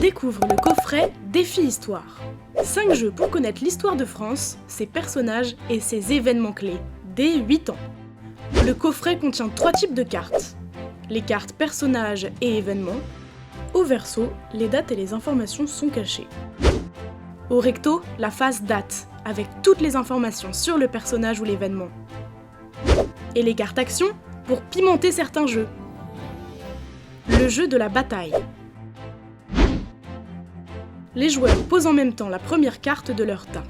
Découvre le coffret Défi Histoire. 5 jeux pour connaître l'histoire de France, ses personnages et ses événements clés, dès 8 ans. Le coffret contient 3 types de cartes. Les cartes personnages et événements. Au verso, les dates et les informations sont cachées. Au recto, la face date, avec toutes les informations sur le personnage ou l'événement. Et les cartes actions, pour pimenter certains jeux. Le jeu de la bataille. Les joueurs posent en même temps la première carte de leur tas.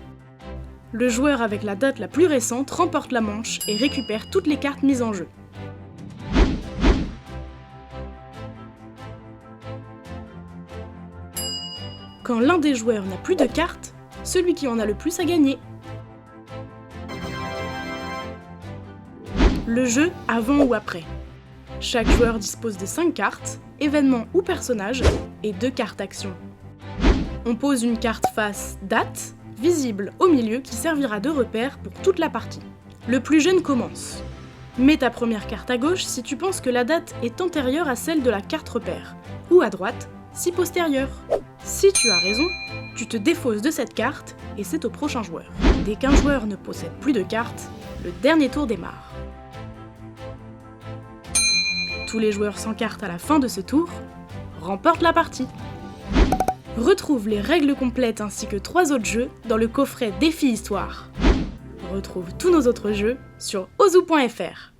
Le joueur avec la date la plus récente remporte la manche et récupère toutes les cartes mises en jeu. Quand l'un des joueurs n'a plus de cartes, celui qui en a le plus a gagné. Le jeu avant ou après. Chaque joueur dispose de 5 cartes, événements ou personnages, et 2 cartes actions. On pose une carte face date, visible au milieu, qui servira de repère pour toute la partie. Le plus jeune commence. Mets ta première carte à gauche si tu penses que la date est antérieure à celle de la carte repère, ou à droite si postérieure. Si tu as raison, tu te défausses de cette carte et c'est au prochain joueur. Dès qu'un joueur ne possède plus de cartes, le dernier tour démarre. Tous les joueurs sans carte à la fin de ce tour remportent la partie. Retrouve les règles complètes ainsi que 3 autres jeux dans le coffret Défi Histoire. Retrouve tous nos autres jeux sur ozu.fr.